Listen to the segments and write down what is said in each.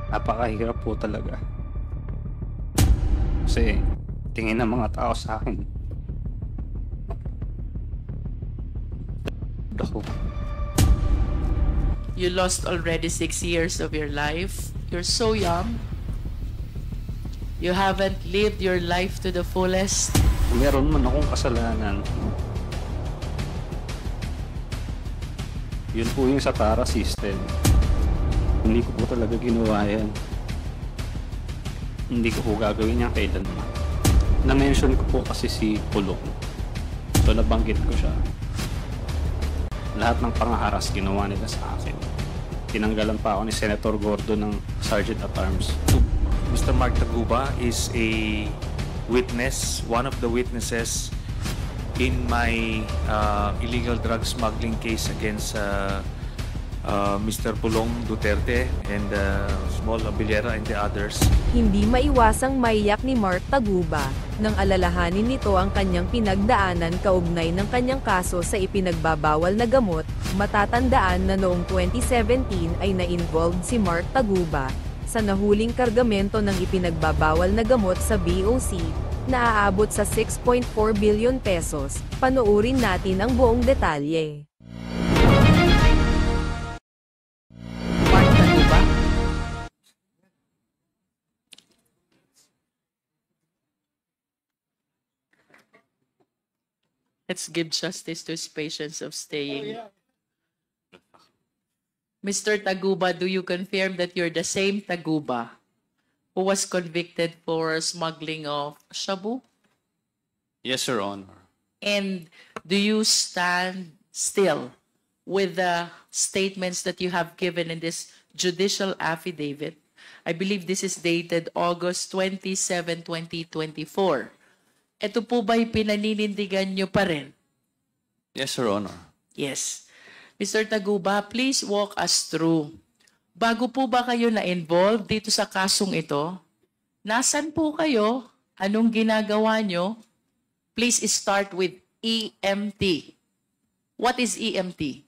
Napakahirap po talaga. Kasi tingin ng mga tao sa akin, ako. You lost already 6 years of your life. You're so young. You haven't lived your life to the fullest. Meron man akong kasalanan. Yun po yung sa Tara system. Hindi ko po talaga ginawa yan. Hindi ko po gagawin yan kailanman. Na-mention ko po kasi si Pulong. So nabanggit ko siya. Lahat ng pangaharas ginawa nila sa akin. Tinanggalan pa ako ni Senator Gordo ng Sergeant at Arms. Mr. Mark Taguba is a witness, one of the witnesses in my illegal drug smuggling case against Mr. Pulong Duterte and Small Abiliera and the others. Hindi maiwasang maiyak ni Mark Taguba, nang alalahanin nito ang kanyang pinagdaanan kaugnay ng kanyang kaso sa ipinagbabawal na gamot. Matatandaan na noong 2017 ay na-involved si Mark Taguba sa nahuling kargamento ng ipinagbabawal na gamot sa BOC, na aabot sa 6.4 billion pesos. Panoorin natin ang buong detalye. Mark Taguba? Let's give justice to his patience of staying. Mr. Taguba, do you confirm that you're the same Taguba who was convicted for smuggling of shabu? Yes, Your Honor. And do you stand still with the statements that you have given in this judicial affidavit? I believe this is dated August 27, 2024. Ito po ba'y pinaninindigan nyo pa rin? Yes, Your Honor. Yes. Mr. Taguba, please walk us through. Bago po ba kayo na-involve dito sa kasong ito? Nasaan po kayo? Anong ginagawa nyo? Please start with EMT. What is EMT?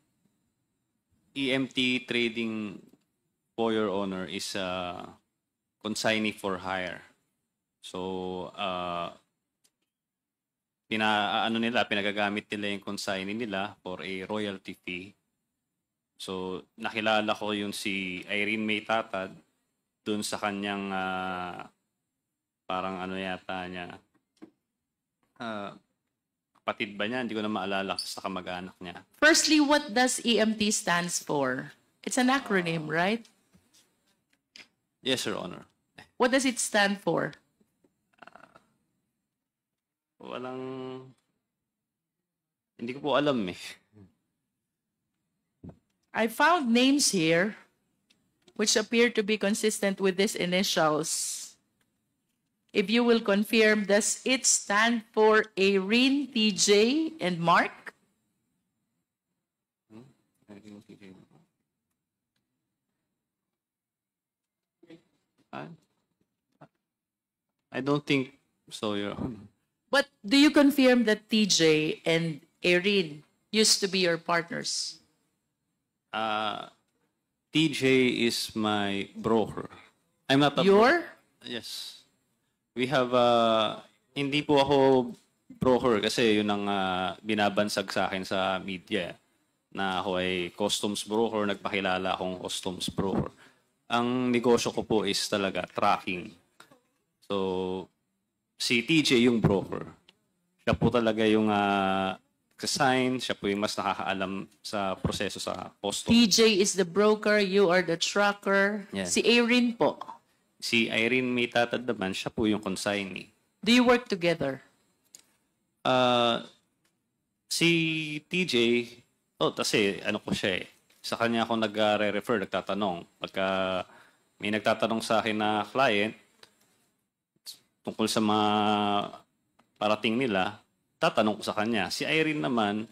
EMT trading, for Your Honor, is consignee for hire. So, pinagagamit nila yung consignee nila for a royalty fee. So, nakilala ko yung si Irene May Tatad dun sa kanyang parang ano yata niya. Kapatid ba niya? Hindi ko na maalala sa kamag-anak niya. Firstly, what does EMT stands for? It's an acronym, right? Yes, Your Honor. What does it stand for? Hindi ko po alam eh. I found names here which appear to be consistent with these initials. If you will confirm, does it stand for Irene, TJ, and Mark? I don't think so, Your Honor. But do you confirm that TJ and Irene used to be your partners? TJ is my broker. I'm not a Your? Yes. We have hindi po ako broker kasi yun ang binabansag sa akin sa media na ako ay customs broker, nagpakilala akong customs broker. Ang negosyo ko po is talaga tracking. So, si TJ yung broker. Siya po talaga yung sign, siya po yung mas nakakaalam sa proseso sa customs. TJ is the broker, you are the tracker. Yeah. Si Irene po. Si Irene May Tatad naman, siya po yung consignee. Do you work together? Si TJ, kasi ano ko siya eh. Sa kanya ako nag-refer, nagtatanong. Pagka may nagtatanong sa akin na client tungkol sa mga parating nila, tatanong ko sa kanya. Si Irene naman,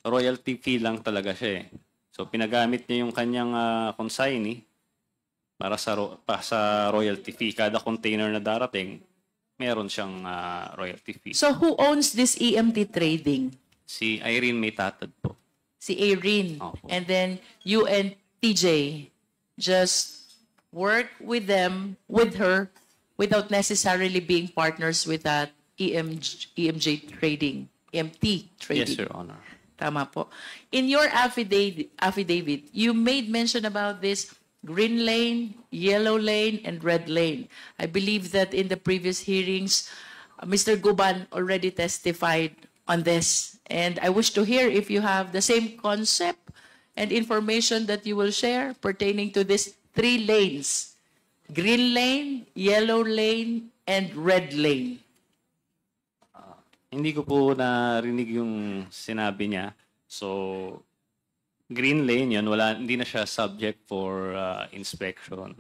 royalty fee lang talaga siya eh. So pinagamit niya yung kanyang consignee para sa royalty fee. Kada container na darating, meron siyang royalty fee. So who owns this EMT trading? Si Irene May Tatad po. Si Irene. Opo. And then you and TJ just work with them, with her, without necessarily being partners with that EMJ trading, EMT trading. Yes, Your Honor. Tama po. In your affidavit, you made mention about this green lane, yellow lane, and red lane. I believe that in the previous hearings, Mr. Guban already testified on this. And I wish to hear if you have the same concept and information that you will share pertaining to these 3 lanes: green lane, yellow lane, and red lane. Hindi ko po narinig yung sinabi niya. So, green lane yun, hindi na siya subject for inspection.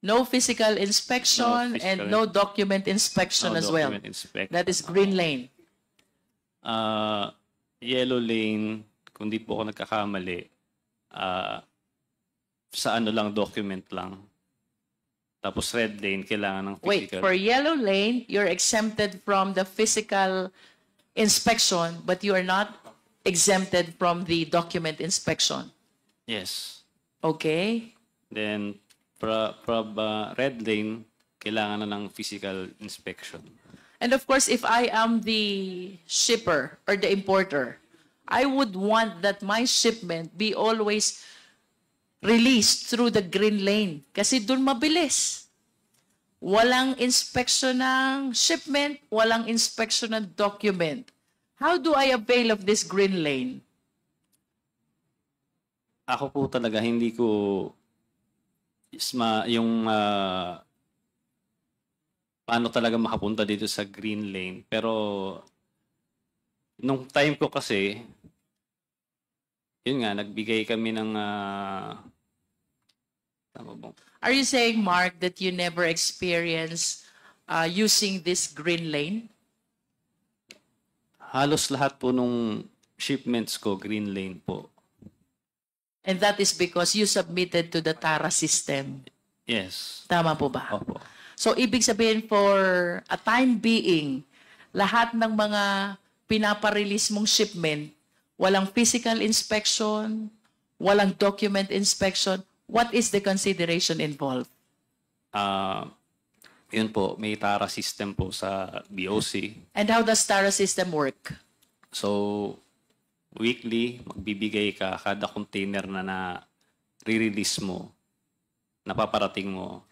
No physical inspection No physical and no document inspection No as well. document inspection. That is green lane. Yellow lane, kung di po ako nagkakamali, sa ano lang, document lang. Tapos red lane, kailangan ng Wait, physical. for yellow lane, you're exempted from the physical inspection, but you are not exempted from the document inspection. Yes. Okay? Then, red lane, kailangan na ng physical inspection. And of course, if I am the shipper or the importer, I would want that my shipment be always released through the green lane. Kasi dun mabilis. Walang inspection ng shipment, walang inspection ng document. How do I avail of this green lane? Ako po talaga, hindi ko yung paano talaga makapunta dito sa green lane. Pero nung time ko kasi, yun nga, nagbigay kami ng tama ba? Are you saying, Mark, that you never experienced using this green lane? Halos lahat po nung shipments ko, green lane po. And that is because you submitted to the TARA system. Yes. Tama po ba? Opo. So, ibig sabihin for a time being, lahat ng mga pinaparelease mong shipment, walang physical inspection, walang document inspection, what is the consideration involved? Yun po, may TARA system po sa BOC. And how does TARA system work? So, weekly, magbibigay ka kada container na re-release mo, napaparating mo.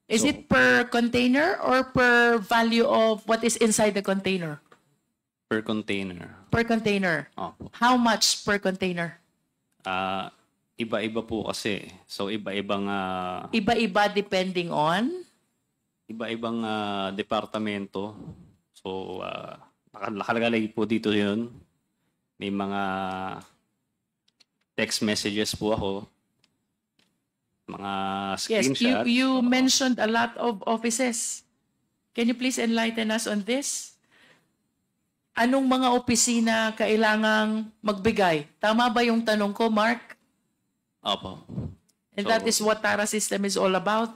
Is it per container or per value of what is inside the container? Per container. Per container. Opo. How much per container? Iba-iba po kasi. So, iba-ibang Iba-iba depending on? iba-ibang departamento. So, nakalagay po dito yun. May mga text messages po ako. Mga Yes, screenshots. you mentioned a lot of offices. Can you please enlighten us on this? Anong mga opisina kailangang magbigay? Tama ba yung tanong ko, Mark? Opo. And So- that is what TARA system is all about?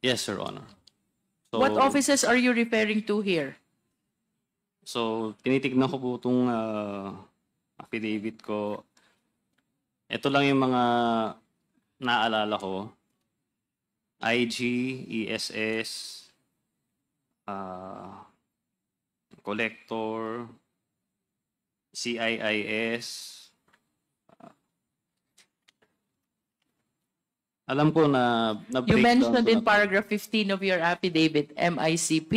Yes, Your Honor. So, What offices are you referring to here? So, tinitignan ko po itong affidavit ko. Ito lang yung mga naalala ko. IG, ESS, Collector, CIIS. Alam ko na You breakdown mentioned ko in na to. paragraph 15 of your affidavit, MICP,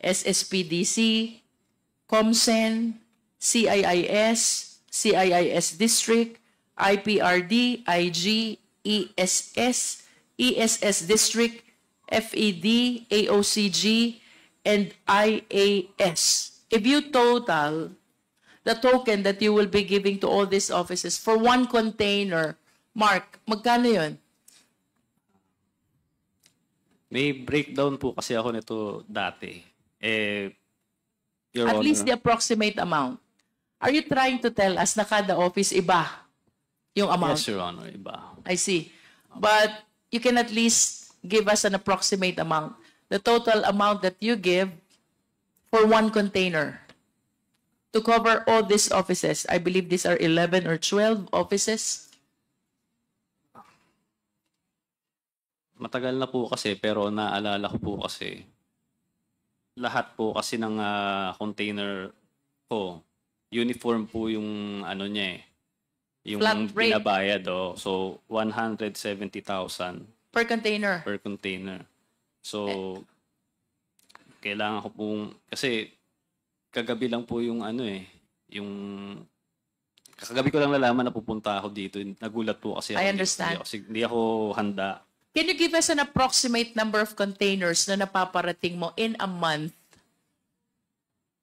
SSPDC, COMSEN, CIIS, CIIS District, IPRD, IG, ESS, ESS District, FED, AOCG, and IAS. If you total the token that you will be giving to all these offices for one container, Mark, magkano yun? May breakdown po kasi ako nito dati. Your At Honor, least the approximate amount. Are you trying to tell us na kada office iba yung amount? Yes, Your Honor, iba. I see. But you can at least give us an approximate amount. The total amount that you give for one container to cover all these offices. I believe these are 11 or 12 offices. Matagal na po kasi, pero naalala ko po kasi, lahat po kasi ng container ko, uniform po yung ano niya eh. Yung Flat rate. binabayad. So, 170,000 Per container. per container. So, kailangan ko pong, kasi kagabi lang po yung ano eh, yung, kagabi ko lang nalaman na pupunta ako dito. Nagulat po kasi ako. I understand. Hindi ako handa. Can you give us an approximate number of containers na napaparating mo in a month?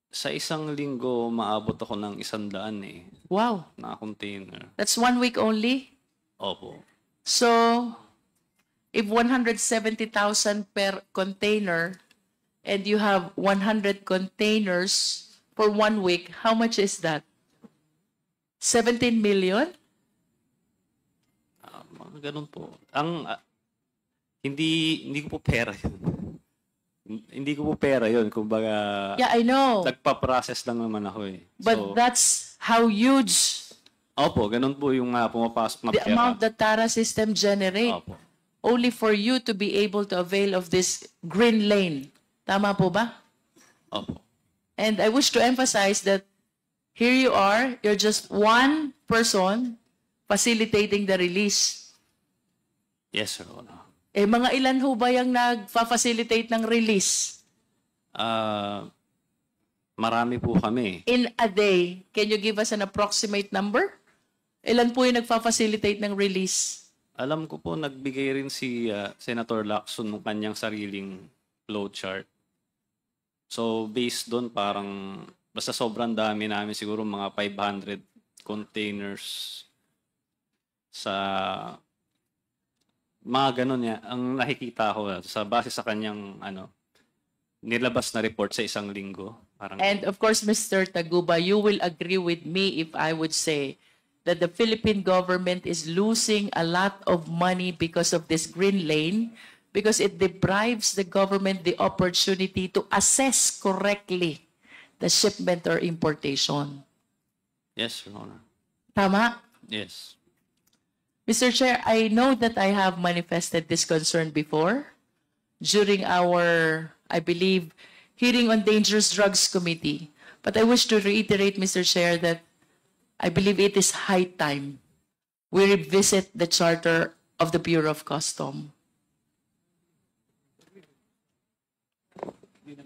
Sa isang linggo, maabot ako ng 100 eh, Wow. na container. That's 1 week only? Opo. So, if 170,000 per container and you have 100 containers for 1 week, how much is that? 17 million? Mga ganun po. Hindi ko po pera yun. Hindi ko po pera yun. Kumbaga, Yeah, I know. nagpa-process lang naman ako eh. But that's how huge Opo, ganun po yung pumapasok na the pera. amount the Tara system generate. Opo. Only for you to be able to avail of this green lane. Tama po ba? Opo. And I wish to emphasize that here you are, you're just one person facilitating the release. Yes, Sir Honor. Eh, mga ilan ho ba yung nagfa-facilitate ng release? Marami po kami. In a day, can you give us an approximate number? Ilan po yung nagfa-facilitate ng release? Alam ko po, nagbigay rin si Senator Lacson ng kanyang sariling flowchart. So, based doon, parang, basta sobrang dami namin, siguro mga 500 containers sa mga ganun niya. Ang nakikita ko, sa base sa kanyang, nilabas na report sa isang linggo. Parang, And of course, Mr. Taguba, you will agree with me if I would say that the Philippine government is losing a lot of money because of this green lane, because it deprives the government the opportunity to assess correctly the shipment or importation. yes, Your Honor. Tama? Yes. Mr. Chair, I know that I have manifested this concern before during our, I believe, hearing on Dangerous Drugs Committee. But I wish to reiterate, Mr. Chair, that I believe it is high time we revisit the charter of the Bureau of Customs.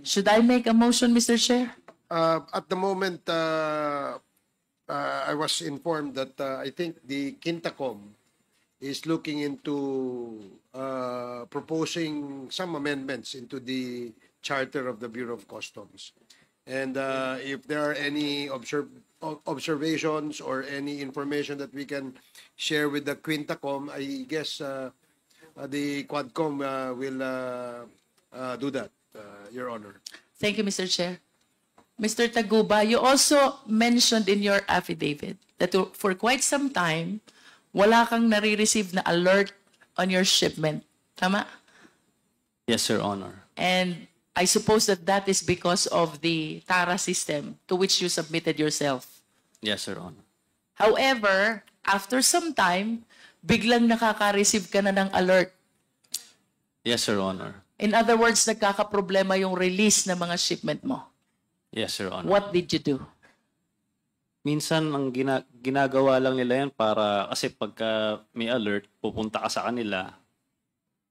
Should I make a motion, Mr. Chair? At the moment, I was informed that I think the Quintacom is looking into proposing some amendments into the charter of the Bureau of Customs. And if there are any observations or any information that we can share with the Quintacom, I guess the Quadcom will do that, Your Honor. Thank you, Mr. Chair. Mr. Taguba, you also mentioned in your affidavit that for quite some time, wala kang nare-receive na alert on your shipment. Tama? Yes, Your Honor. And I suppose that that is because of the TARA system to which you submitted yourself. Yes, Your Honor. However, after some time, biglang nakaka-receive ka na ng alert. Yes, Your Honor. In other words, nagkakaproblema yung release ng mga shipment mo. Yes, Your Honor. What did you do? Minsan, ang ginagawa lang nila yan para, kasi pagka may alert, pupunta ka sa kanila,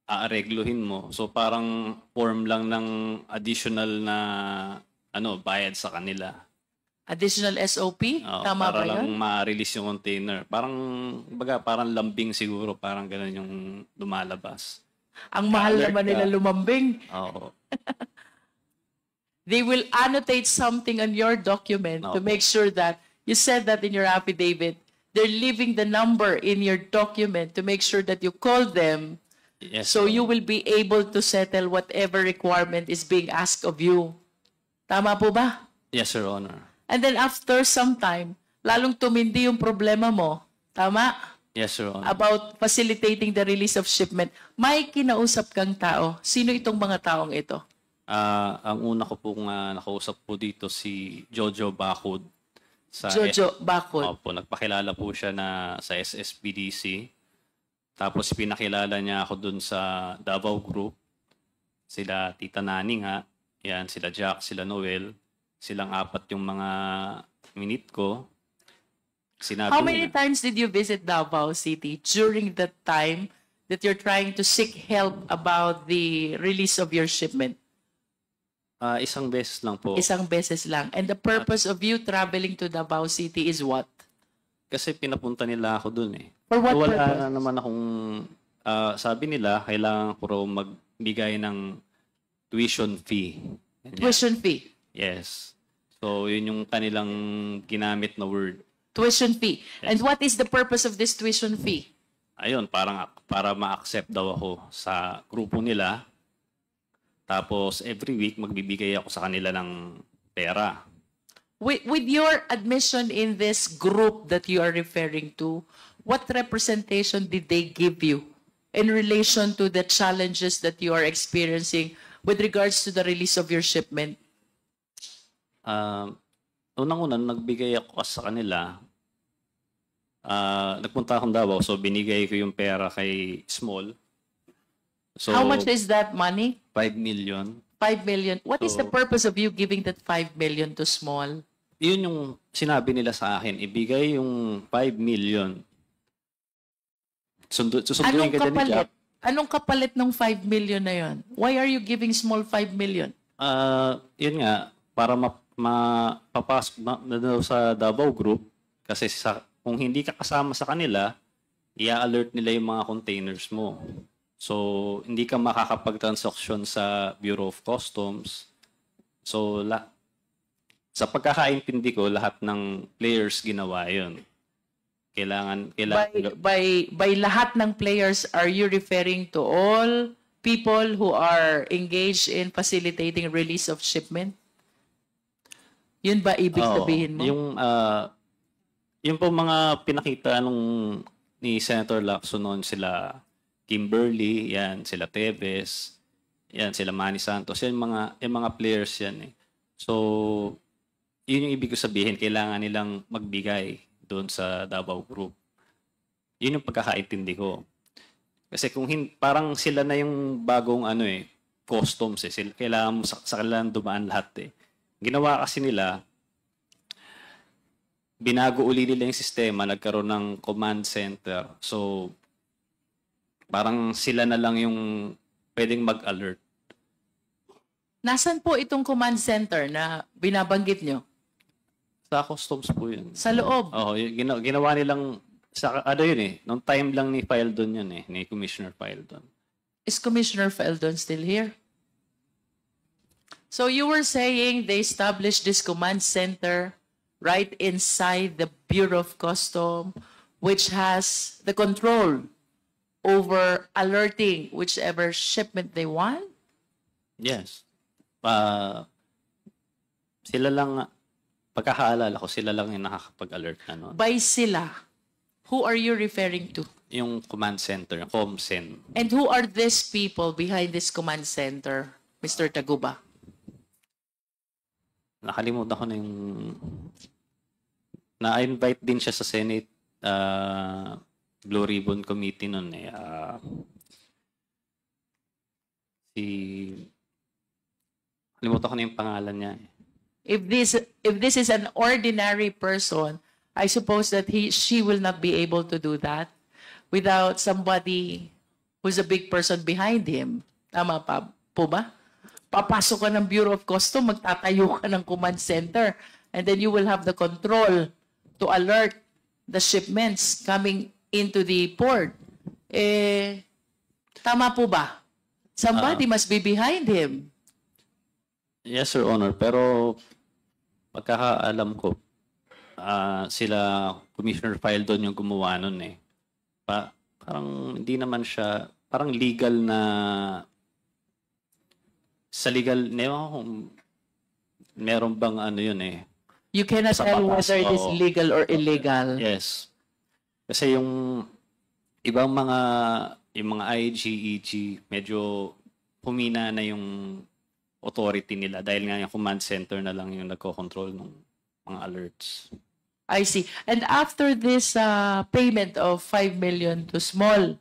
aaregluhin mo. So, parang form lang ng additional na, bayad sa kanila. Additional SOP? Oo, Tama para ba lang yun? ma-release yung container. Parang lambing siguro, parang ganun yung lumalabas. Ang mahal alert naman ka. nila lumambing. Oo. They will annotate something on your document to Opo. make sure that you said that in your affidavit. They're leaving the number in your document to make sure that you call them Yes, so Your you Honor. will be able to settle whatever requirement is being asked of you. Tama po ba? Yes, Your Honor. And then after some time, lalong tumindi yung problema mo. Tama? Yes, Your Honor. About facilitating the release of shipment. May kinausap kang tao. Sino itong mga taong ito? Ang una ko pong nakausap po dito si Jojo Bacud. Sa Jojo Bacod. Opo, nagpakilala po siya na sa SSPDC. Tapos pinakilala niya ako dun sa Davao Group. Sila Tita Nani nga. Yan, sila Jack, sila Noel. Silang 4 yung mga minute ko. Sinabi How many nila, times did you visit Davao City during that time that you're trying to seek help about the release of your shipment? isang beses lang po. Isang beses lang. And the purpose of you traveling to Davao City is what? Kasi pinapunta nila ako dun eh. For what Wala purpose? na naman akong, sabi nila, kailangan ko raw magbigay ng tuition fee. Ganyan. Tuition fee. Yes. So, yun yung kanilang ginamit na word. Tuition fee. Yes. And what is the purpose of this tuition fee? Ayun, para ma-accept daw ako sa grupo nila. Tapos, every week, magbibigay ako sa kanila ng pera. With your admission in this group that you are referring to, what representation did they give you in relation to the challenges that you are experiencing with regards to the release of your shipment? Unang-una, nagbigay ako sa kanila. Nagpunta akong Davao, so binigay ko yung pera kay Small. So, How much is that money? 5 million. 5 million. What is the So- purpose of you giving that 5 million to Small? Yun yung sinabi nila sa akin, ibigay yung 5 million. Susunduin Anong ka dyan ni kapalit? Jack. Anong kapalit ng 5 million na yon? Why are you giving Small 5 million? Yun nga, para mapapasok na daw sa Davao Group, kasi kung hindi ka kasama sa kanila, i-alert nila yung mga containers mo. So, hindi ka makakapag-transaction sa Bureau of Customs. So, sa pagkakaintindi ko, lahat ng players ginawa yun. Kailangan By lahat ng players, are you referring to all people who are engaged in facilitating release of shipment? Yun ba ibig Oo. sabihin mo? Yung po mga pinakita ni Senator Lacson noon, sila Kimberly, yan, sila Teves, yan, sila Manny Santos, yung mga players yan eh. So, yun yung ibig ko sabihin, kailangan nilang magbigay doon sa Davao Group. Yun yung pagkakaintindi ko. Kasi kung parang sila na yung bagong customs eh. Kailangan sa kailangan dumaan lahat eh. Ginawa kasi nila, binago uli nila yung sistema, nagkaroon ng command center. So, parang sila na lang yung pwedeng mag-alert. Nasan po itong command center na binabanggit nyo? Sa customs po yun. Sa loob. Oo, ginawa nilang, yun eh, nung time lang ni Fildon yun eh, ni Commissioner Fildon. Is Commissioner Feldon still here? So you were saying they established this command center right inside the Bureau of Customs, which has the control over alerting whichever shipment they want? Yes. Sila lang, pagkakaalala ko, sila lang yung nakakapag-alert na noon. By sila, who are you referring to? Yung command center, yung ComCen. And who are these people behind this command center, Mr. Taguba? Nakalimutan ko na yung... Na-invite din siya sa Senate Blue Ribbon Committee noon eh. Nakalimutan ko na yung pangalan niya eh. If this is an ordinary person, I suppose that she will not be able to do that without somebody who's a big person behind him. Tama pa po ba? Papasok ka ng Bureau of Customs, magtatayo ka ng command center, and then you will have the control to alert the shipments coming into the port. Tama po ba? Somebody must be behind him. Yes, Your Honor. Pero pagkakaalam ko, sila Commissioner Fildon yung gumawa nun eh. Parang hindi naman siya, parang legal na, sa legal, meron bang yun eh. You cannot Sa tell batas, whether it is oo. legal or illegal. Yes. Kasi yung ibang yung mga IG, EG, medyo humina na yung authority nila dahil nga yung command center na lang yung nagko-control ng mga alerts. I see. And after this payment of 5 million to Small,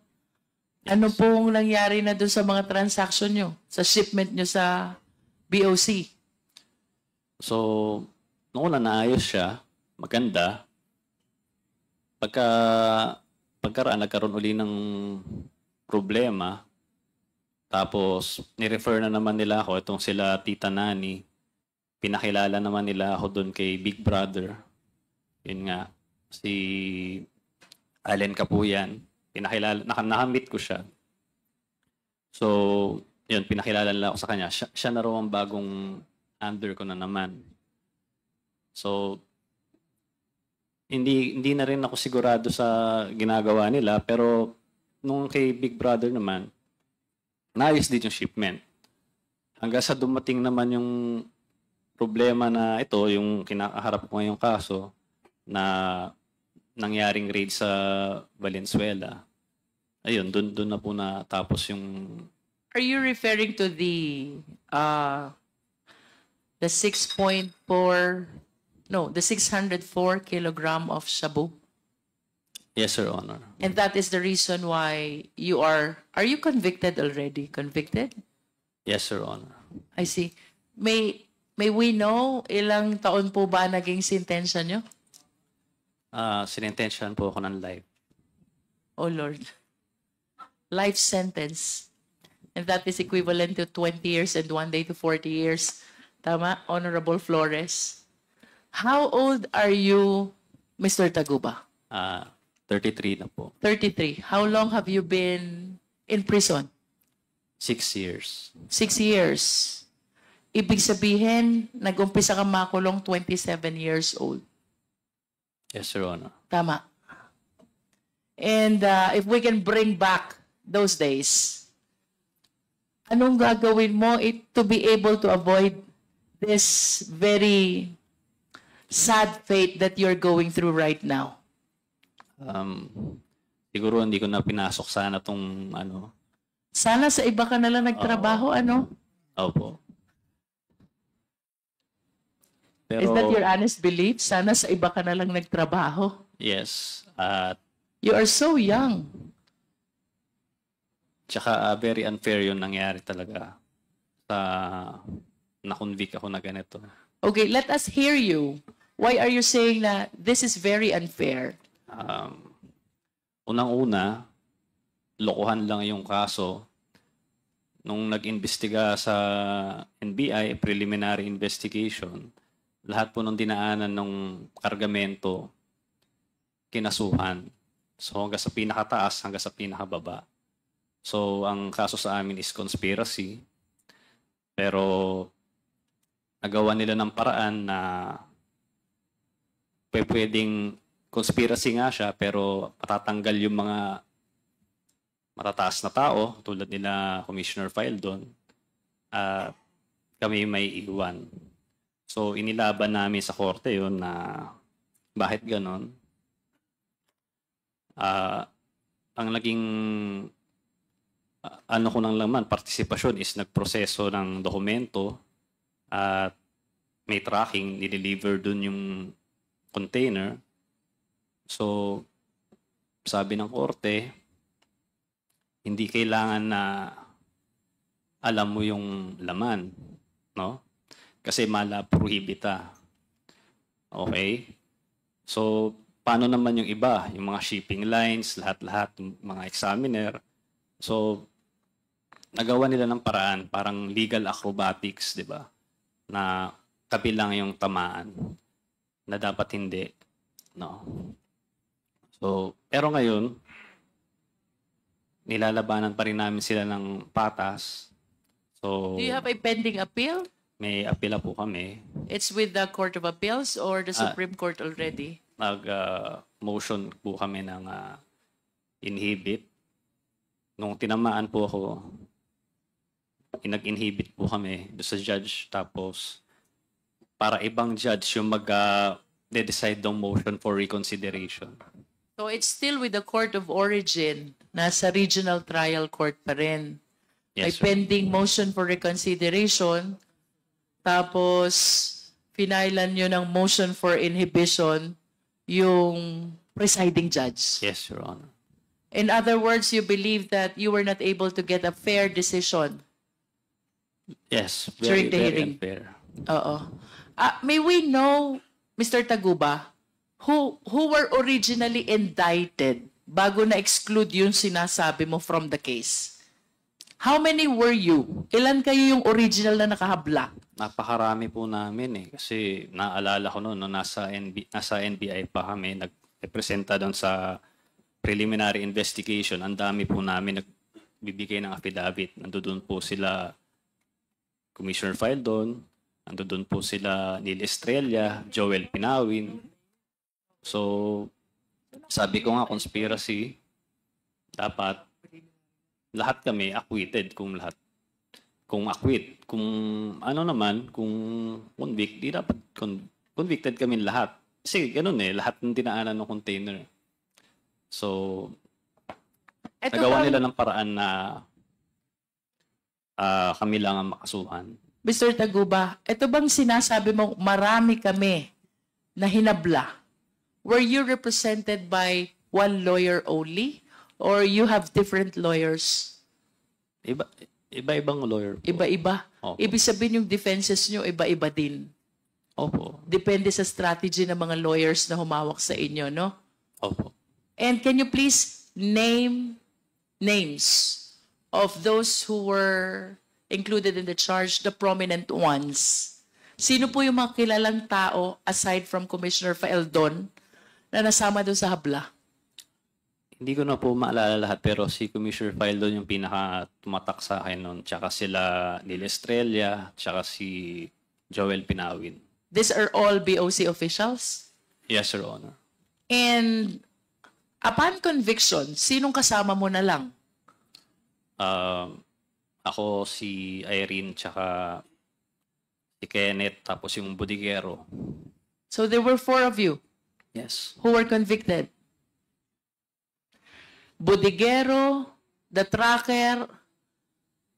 Ano pong nangyari na doon sa mga transaction nyo? Sa shipment nyo sa BOC? So, noong una naayos siya, maganda. Nagkaroon uli ng problema. Tapos, nirefer na naman nila ako, itong sila Tita Nani. Pinakilala naman nila ako doon kay Big Brother. Yun nga, si Allen Capuyan. Nakamit ko siya. So, yun, pinakilala nila ako sa kanya. Siya na raw ang bagong under ko na naman. So, hindi na rin ako sigurado sa ginagawa nila, pero nung kay Big Brother naman, naayos din yung shipment. Hanggang sa dumating naman yung problema na ito, yung kinakaharap ko ngayong kaso, na nangyaring raid sa Valenzuela. Ayun, doon na po natapos yung... Are you referring to the 604, no, the 604 kilogram of shabu? Yes, Your Honor. And that is the reason why are you convicted already? Convicted? Yes, Your Honor. I see. May we know ilang taon po ba naging sentensya nyo? Sinintensyahan po ako ng life. Oh Lord. Life sentence. And that is equivalent to 20 years and 1 day to 40 years. Tama, Honorable Flores? How old are you, Mr. Taguba? 33 na po. 33. How long have you been in prison? 6 years. 6 years. Ibig sabihin, nag-umpisa ka makulong 27 years old. Yes, Your Honor. Tama. And if we can bring back those days, anong gagawin mo to be able to avoid this very sad fate that you're going through right now? Siguro hindi ko na pinasok sana tong ano. Sana sa iba ka na lang nagtrabaho, ano? Opo. Pero, Is that your honest belief? Sana sa iba ka na lang nagtrabaho? yes. You are so young. Tsaka very unfair yung nangyari talaga sa na-convict ako na ganito. Okay, let us hear you. Why are you saying na this is very unfair? Unang-una, lokohan lang yung kaso. Nung nag-imbestiga sa NBI, preliminary investigation, lahat po ng dinaanan ng kargamento, kinasuhan. So hanggang sa pinakataas, hanggang sa pinakababa. So ang kaso sa amin is conspiracy. Pero nagawa nila ng paraan na pwedeng conspiracy nga siya, pero patatanggal yung mga matataas na tao, tulad nila Commissioner Fildon, kami may iwan. So, inilaban namin sa korte yun na bakit ganon. Ang naging ano ko nang laman, partisipasyon is nagproseso ng dokumento at may tracking, nideliver dun yung container. So, sabi ng korte, hindi kailangan na alam mo yung laman, no? Kasi mala prohibita. Okay? So, paano naman yung iba? Yung mga shipping lines, lahat-lahat, mga examiner. So, nagawa nila ng paraan, parang legal acrobatics, di ba? Na kabilang yung tamaan, na dapat hindi. No? So, pero ngayon, nilalabanan pa rin namin sila ng patas. So, Do you have a pending appeal? may apela po kami. It's with the Court of Appeals or the Supreme Court already? Motion po kami ng inhibit. Nung tinamaan po ako, nag-inhibit po kami doon sa judge. Tapos, para ibang judge yung mag-decide ng motion for reconsideration. So it's still with the Court of Origin, nasa Regional Trial Court pa rin. May Yes, sir. pending motion for reconsideration, tapos finailan nyo ng motion for inhibition yung presiding judge. Yes, Your Honor. In other words, you believe that you were not able to get a fair decision. Yes, During the very hearing. unfair. Oo. May we know, Mr. Taguba, who were originally indicted bago na-exclude yung sinasabi mo from the case? How many were you? Ilan kayo yung original na nakahabla? Napakarami po namin eh. Kasi naalala ko noon, no, nasa NBI pa kami, nagpresenta doon sa preliminary investigation. Ang dami po namin nagbibigay ng affidavit. Nandoon po sila Commissioner Faldon, nandoon po sila Neil Estrella, Joel Pinawin. So, sabi ko nga, conspiracy, dapat lahat kami acquitted kung lahat. Kung acquit, kung ano naman, kung convict, di dapat convicted kami lahat. Kasi ganun eh, lahat ng dinaanan ng container. So, Ito nagawa bang- nila ng paraan na kami lang ang makasuhan. Mr. Taguba, ito bang sinasabi mo marami kami na hinabla? Were you represented by one lawyer only? Or you have different lawyers? Iba-ibang lawyer po. Iba-iba? Opo. Ibig sabihin yung defenses nyo, iba-iba din. Opo. Depende sa strategy ng mga lawyers na humawak sa inyo, no? Opo. And can you please name names of those who were included in the charge, the prominent ones? Sino po yung mga kilalang tao aside from Commissioner Faeldon na nasama doon sa habla? Hindi ko na po maalala lahat pero si Commissioner Faldon yung pinaka tumatak sa akin noon. Tsaka sila Neil Estrella, tsaka si Joel Pinawin. These are all BOC officials? Yes, Your Honor. And upon conviction, sinong kasama mo na lang? Ako, si Irene, tsaka si Kenneth, tapos yung Budigero. So there were 4 of you Yes. who were convicted. Budigero, the tracker,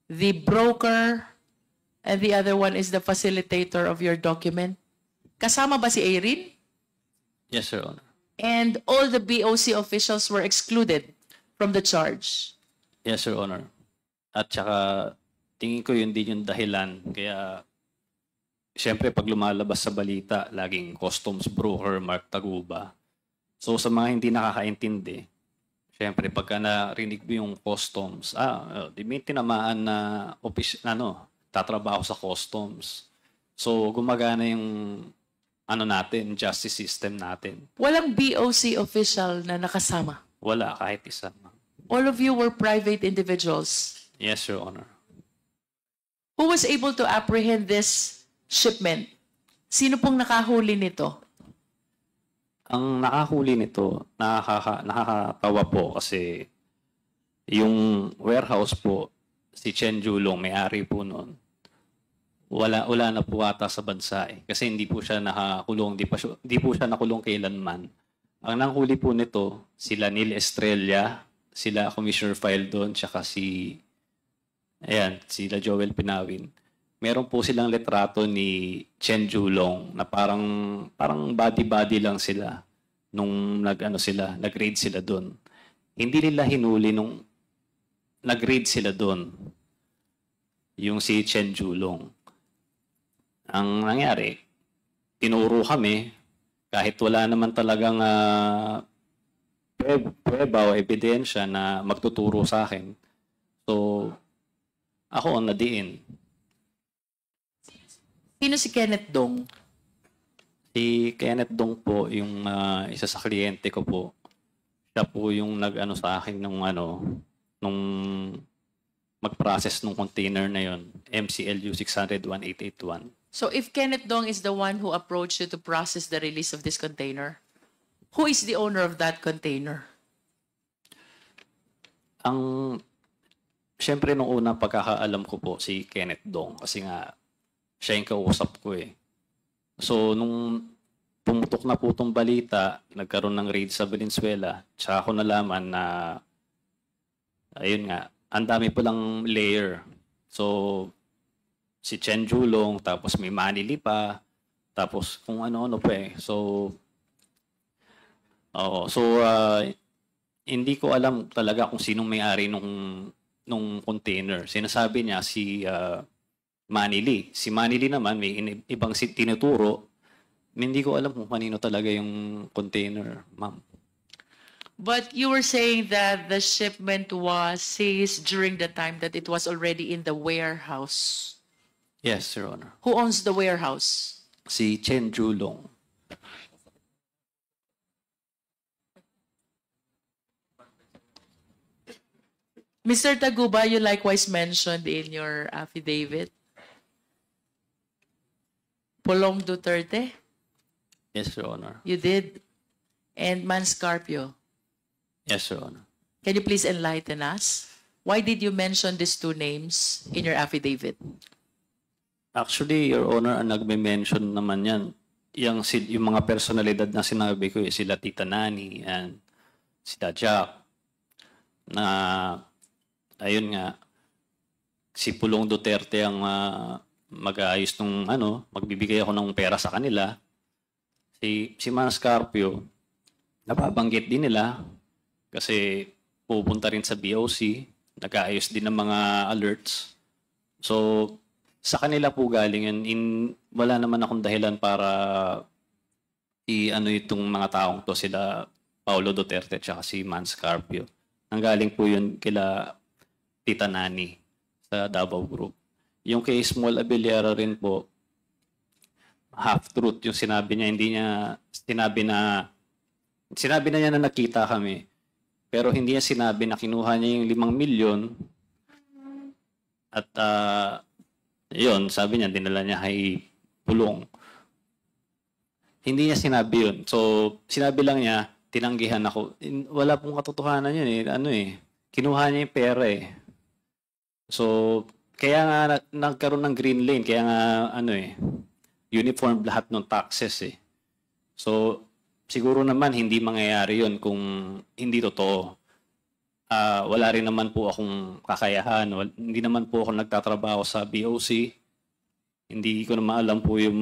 the broker, and the other one is the facilitator of your document. Kasama ba si Irene? Yes, Your Honor. And all the BOC officials were excluded from the charge. Yes, Your Honor. At tsaka, tingin ko yun din yung dahilan. Kaya, siyempre, pag lumalabas sa balita, laging customs broker Mark Taguba. So, sa mga hindi nakakaintindi, siyempre, pagka narinig mo yung customs, di may tinamaan na tatrabaho sa customs. So, gumagana yung natin, justice system natin. Walang BOC official na nakasama. Wala, kahit isa. All of you were private individuals. Yes, Your Honor. Who was able to apprehend this shipment? Sino pong nakahuli nito? Ang nakahuli nito, nakakatawa po kasi yung warehouse po, si Chen Julong, may-ari po noon, wala na po ata sa bansa eh. Kasi hindi po siya nakakulong, hindi po siya nakulong kailanman. Ang nanghuli po nito, sila Neil Estrella, sila Commissioner Faldon, tsaka sila Joel Pinawin. Meron po silang litrato ni Chen Julong na parang body-body lang sila nung nag-raid sila doon. Hindi nila hinuli nung nag-raid sila doon. Yung si Chen Julong. Ang nangyari, tinuro kami kahit wala naman talagang prueba o ebidensya na magtuturo sa akin. So, ako ang nadiin. Sino si Kenneth Dong? Si Kenneth Dong po, yung isa sa kliyente ko po. Siya po yung sa akin nung mag-process ng container na yon, MCLU 600-1881. So if Kenneth Dong is the one who approached you to process the release of this container, who is the owner of that container? Siyempre, nung una pagkakaalam ko po si Kenneth Dong kasi nga siya yung kausap ko eh. So, nung pumutok na po itong balita, nagkaroon ng raid sa Valenzuela, tsaka ako nalaman na, ayun nga, ang dami po lang layer. So, si Chen Julong, tapos may Manili pa, tapos kung ano-ano pa eh. So, hindi ko alam talaga kung sinong may-ari nung container. Sinasabi niya si Manny Lee. Si Manny Lee naman may ibang tinuturo. Hindi ko alam kung kanino talaga yung container, ma'am. But you were saying that the shipment was seized during the time that it was already in the warehouse. Yes, Your Honor. Who owns the warehouse? Si Chen Julong. Mr. Taguba, you likewise mentioned in your affidavit Pulong Duterte. Yes, Your Honor. You did. And Manscarpio. Yes, Your Honor. Can you please enlighten us? Why did you mention these two names in your affidavit? Actually, Your Honor, ang nagme-mention naman yan, yung mga personalidad na sinabi ko, sila Tita Nani and sila Jack, na ayun nga, si Pulong Duterte ang mag-aayos nung magbibigay ako ng pera sa kanila. Si Manscarpio, nababanggit din nila kasi pupunta rin sa BOC, nag-aayos din ng mga alerts. So, sa kanila po galing yun. Wala naman akong dahilan para itong mga taong to, sila Paulo Duterte at si Manscarpio. Nanggaling po yun kila Tita Nani sa Davao Group. Yung kay Small Abellera rin po, half-truth yung sinabi niya. Hindi niya sinabi na niya na nakita kami. Pero hindi niya sinabi na kinuha niya yung 5 milyon at yun, sabi niya, dinala niya kay Pulong. Hindi niya sinabi yun. So, sinabi lang niya, tinanggihan ako. Wala pong katotohanan yun kinuha niya yung pera So, kaya nga nagkaroon ng green lane, kaya nga uniform lahat ng taxes So, siguro naman hindi mangyayari yun kung hindi totoo. Wala rin naman po akong kakayahan. Hindi naman po ako nagtatrabaho sa BOC. Hindi ko naman alam po yung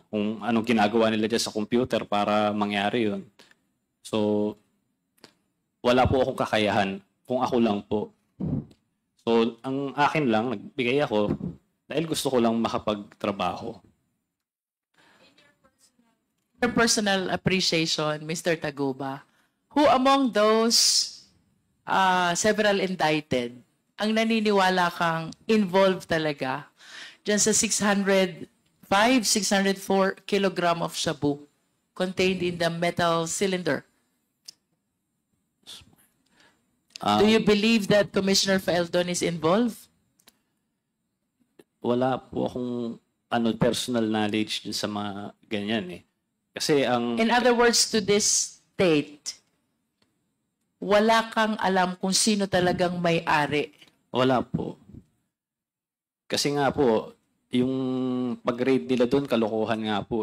kung anong ginagawa nila dyan sa computer para mangyari yun. So, wala po akong kakayahan kung ako lang po. So, ang akin lang, nagbigay ako dahil gusto ko lang makapagtrabaho. Your personal appreciation, Mr. Taguba, who among those several indicted ang naniniwala kang involved talaga dyan sa 604 kilogram of shabu contained in the metal cylinder? Do you believe that Commissioner Faeldon is involved? Wala po akong personal knowledge dun sa mga ganyan Kasi In other words, to this date, wala kang alam kung sino talagang may-ari. Wala po. Kasi nga po, yung pag-raid nila doon, kalokohan nga po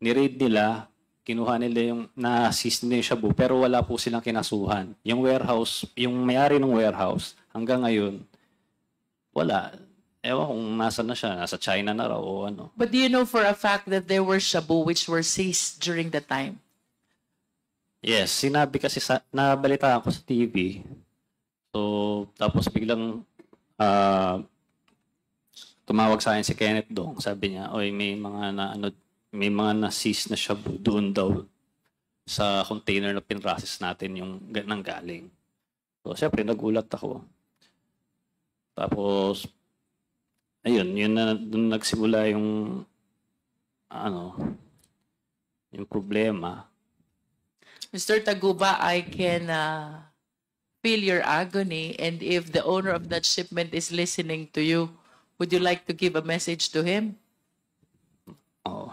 Ni-raid nila, kinuha nila yung na-assist nila yung shabu, pero wala po silang kinasuhan. Yung warehouse, yung may-ari ng warehouse, hanggang ngayon, wala. Ewan kung nasa na siya, nasa China na raw o ano. But do you know for a fact that there were shabu which were seized during the time? Yes, sinabi kasi nabalitaan ko sa TV. So, tapos biglang tumawag sa akin si Kenneth Dong. Sabi niya, oy, may mga na-seize na shabu doon daw sa container na pinrocess natin yung nanggaling. So, syempre, nagulat ako. Tapos, ayun, doon nagsimula yung yung problema. Mr. Taguba, I can feel your agony, and if the owner of that shipment is listening to you, would you like to give a message to him? Oh.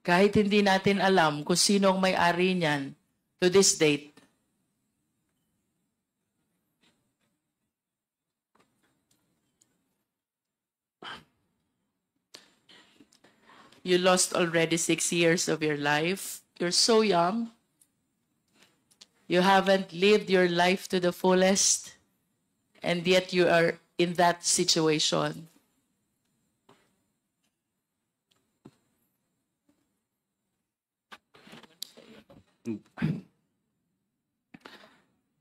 Kahit hindi natin alam kung sino ang may-ari niyan to this date, you lost already 6 years of your life. You're so young. You haven't lived your life to the fullest, and yet you are in that situation.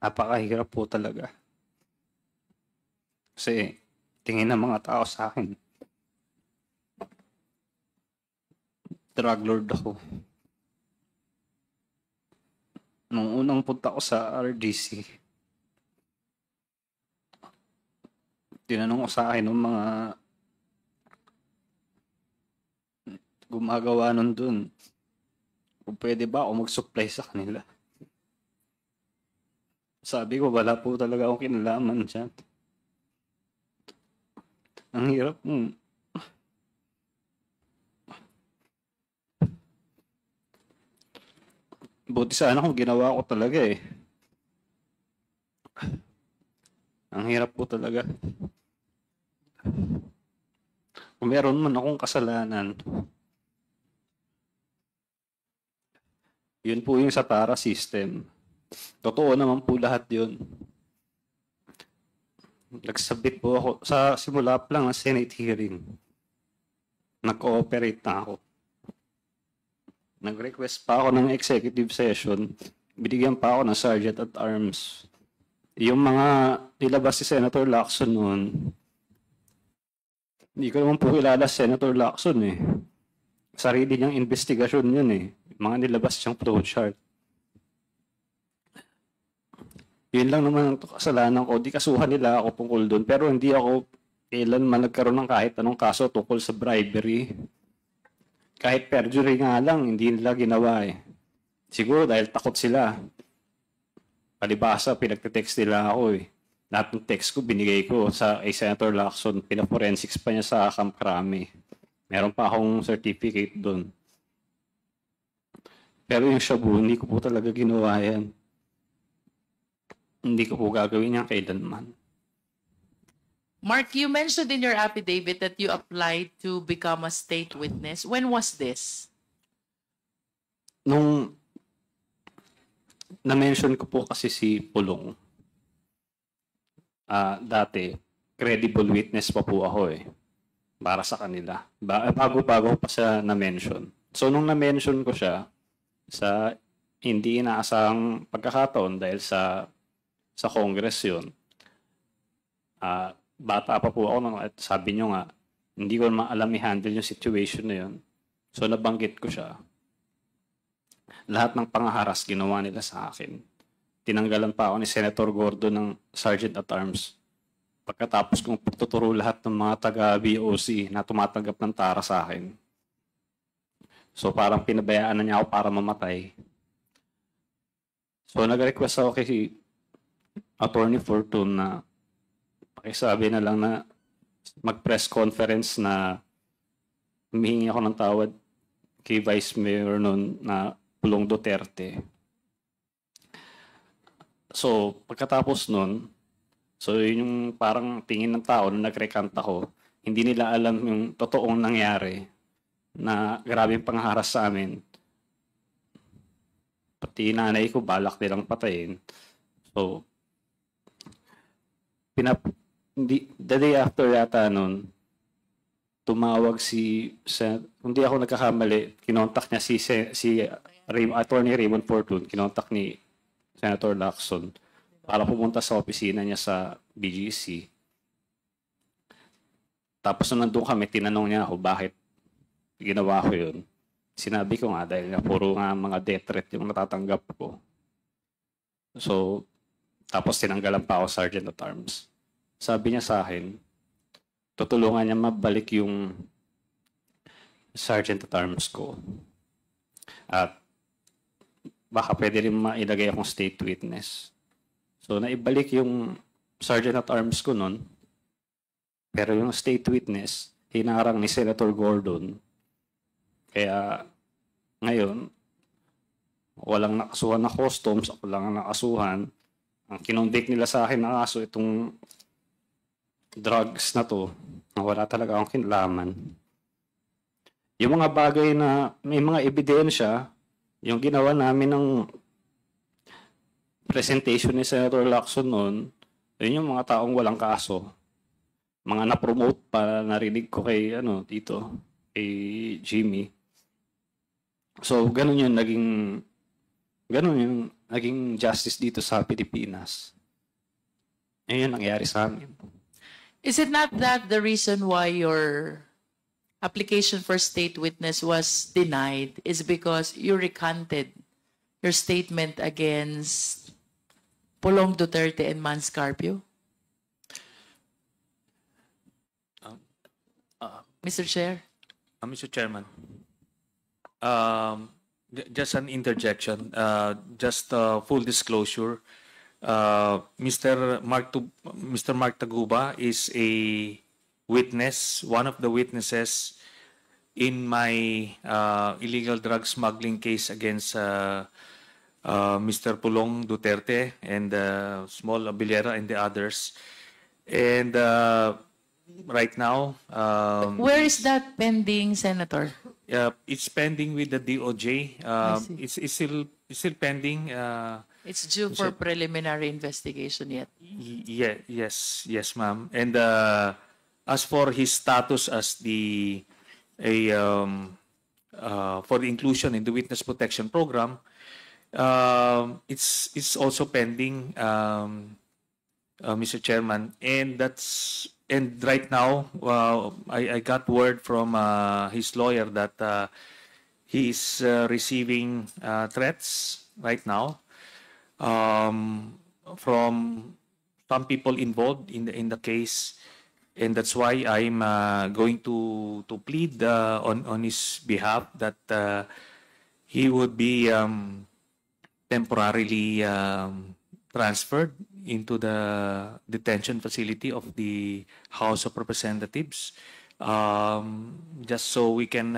Napakahirap po talaga. Kasi tingin ng mga tao sa akin, drug lord ako. Nung unang punta ko sa RDC, tinanong ko sa akin ng mga gumagawa nun dun, kung pwede ba ako mag-supply sa kanila. Sabi ko, wala po talaga akong kinalaman dyan. Ang hirap mo. Buti sana kung ginawa ko talaga eh. Ang hirap po talaga. Kung meron man akong kasalanan, yun po yung sa TARA system. Totoo naman po lahat yun. Nagsabit po ako sa simula pa lang ng Senate hearing. Nag-cooperate na ako. Nag-request pa ako ng executive session. Binigyan pa ako ng Sergeant at Arms. Yung mga nilabas si Senator Lacson noon, hindi ko naman po kilala si Senator Lacson eh. Sarili niyang investigasyon yun eh. Mga nilabas siyang flowchart. Yun lang naman ang kasalanan ko. Di kasuhan nila ako tungkol doon. Pero hindi ako kailanman nagkaroon ng kahit anong kaso tungkol sa bribery. Kahit perjury nga lang, hindi nila ginawa eh. Siguro dahil takot sila. Palibasa, pinagte-text nila ako eh. Lahat ng text ko, binigay ko sa Senator Lacson. Pinaforensics pa niya sa Camp Crame. Meron pa akong certificate doon. Pero yung shabu, hindi ko po talaga ginawa yan. Hindi ko po gagawin yan kailanman. Mark, you mentioned in your affidavit that you applied to become a state witness. When was this? Nung na-mention ko po kasi si Pulong, dati, credible witness pa po ako eh. Para sa kanila. Bago-bago pa siya na-mention. So, nung na-mention ko siya, sa hindi inaasahang pagkakataon dahil sa Congress yun, bata pa po ako at sabi nyo nga, hindi ko naman alam i-handle yung situation na yun. So, nabanggit ko siya. Lahat ng pangaharas ginawa nila sa akin. Tinanggalan pa ako ni Senator Gordo ng Sergeant at Arms. Pagkatapos kong pagtuturo lahat ng mga taga-BOC na tumatanggap ng TARA sa akin. So parang pinabayaan na niya ako para mamatay. So nag-request ako kay Attorney Fortune na pakisabi na lang na mag-press conference na humihingi ako ng tawad kay Vice Mayor noon na Pulong Duterte. So pagkatapos noon, so yun yung parang tingin ng tao na nag-recant ako, hindi nila alam yung totoong nangyari na grabe yung pangharas sa amin. Pati nanay ko balak nilang patayin. So, the day after yata nun, tumawag hindi ako nagkakamali, kinontak niya si Attorney Raymond Fortune, kinontak ni Senator Lacson para pumunta sa opisina niya sa BGC. Tapos nung nandun kami, tinanong niya ako bakit ginawa ko yun. Sinabi ko nga dahil puro nga mga death threat yung natatanggap ko. So, tapos tinanggalan pa ako Sergeant at Arms. Sabi niya sa akin, tutulungan niya mabalik yung Sergeant at Arms ko. At baka pwede rin mailagay akong state witness. So, naibalik yung Sergeant at Arms ko nun. Pero yung state witness, hinarang ni Senator Gordon. Kaya ngayon, walang nakasuhan na customs, ako lang ang nakasuhan. Ang kinonvict nila sa akin na kaso itong drugs na to, na wala talaga akong kinalaman. Yung mga bagay na may mga ebidensya, yung ginawa namin ng presentation ni Senator Lacson noon, yun yung mga taong walang kaso. Mga na-promote pa, narinig ko kay dito, kay Jimmy. So, ganun yun, Ganun yung naging justice dito sa Pilipinas. Yun yung nangyari sa amin. Is it not that the reason why your application for state witness was denied is because you recanted your statement against Pulong Duterte and Mans Carpio? Mr. Chair? Mr. Chairman, just an interjection, just full disclosure. Mr. Mark Taguba is a witness, one of the witnesses in my illegal drug smuggling case against Mr. Pulong Duterte and Small Abilera and the others. And right now, Where is that pending, Senator? it's pending with the DOJ. see. It's still pending. It's due for preliminary investigation yet. Yes, ma'am. And as for his status as for the inclusion in the witness protection program, it's also pending, Mr. Chairman, and right now I got word from his lawyer that he is receiving threats right now from some people involved in the case, and that's why I'm going to plead on his behalf that he would be temporarily transferred into the detention facility of the House of Representatives, just so we can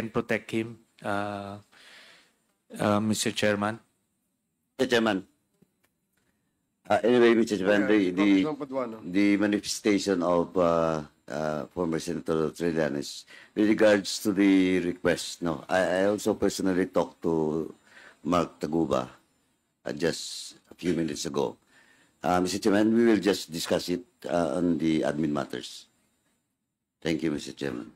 protect him, Mr. Chairman. Mr. Chairman. Anyway, Mr. Chairman, Congressman Paduano. the manifestation of former Senator Trillanes with regards to the request. No, I also personally talked to Mark Taguba just a few minutes ago. Mr. Chairman, we will just discuss it on the admin matters. Thank you, Mr. Chairman.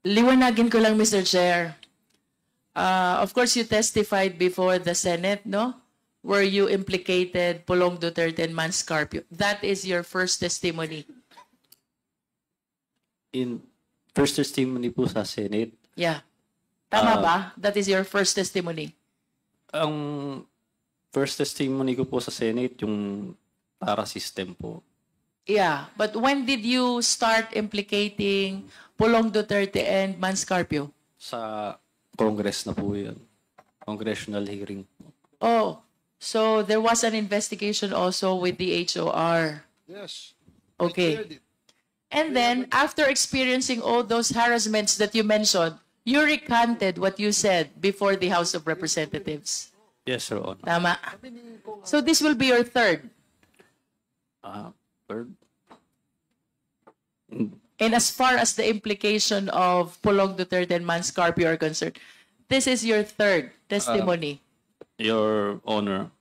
Liwanagin ko lang, Mr. Chair. Of course, you testified before the Senate, no? Where you implicated Pulong Duterte and Mans Carpio. That is your first testimony. In first testimony po sa Senate, Yeah. Tama ba? That is your first testimony. ang first testimony ko po sa Senate, yung para system po. Yeah. But when did you start implicating Pulong Duterte and Mans Carpio? Sa Congress na po yun. Congressional hearing po. Oh, so there was an investigation also with the HOR. Yes. Okay. Cleared it. And then, after experiencing all those harassments that you mentioned, you recanted what you said before the House of Representatives. Yes, Your Honor. Tama. So this will be your third. Third, And as far as the implication of Pulong Duterte and Mans Carpio are concerned, this is your third testimony. Your Honor,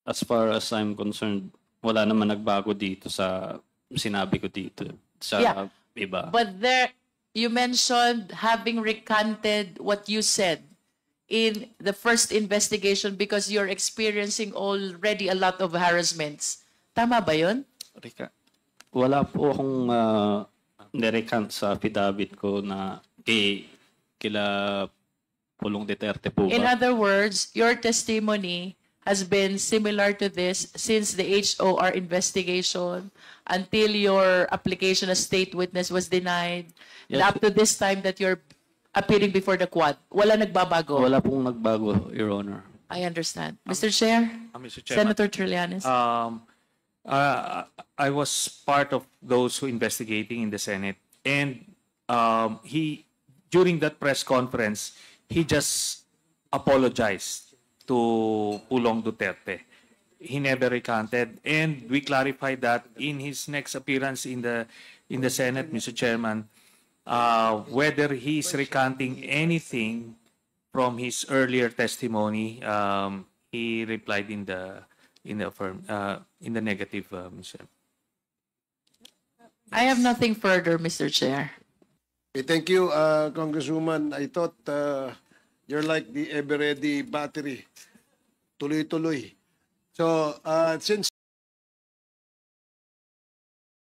as far as I'm concerned, wala naman nagbago dito sa sinabi ko dito. Sa Yeah. iba. But there, you mentioned having recanted what you said in the first investigation because you're experiencing already a lot of harassments. Tama ba yun? Rika, wala po akong nirecant sa affidavit ko na kila Pulong Duterte po In ba? other words, your testimony has been similar to this since the HOR investigation until your application as state witness was denied, and Yes. up to this time that you're appearing before the Quad. Wala nagbabago. Wala pong nagbago, Your Honor. I understand. Mr. Chair, Mr. Chairman. Senator Trillanes. I was part of those who investigating in the Senate, and he during that press conference he just apologized to Pulong Duterte. He never recanted, and we clarified that in his next appearance in the Senate, Mr. Chairman, whether he's recanting anything from his earlier testimony. He replied in the negative, Mr. I have nothing further, Mr. Chair. Okay, thank you, Congresswoman. I thought You're like the ever-ready battery. Tuloy-tuloy. So, since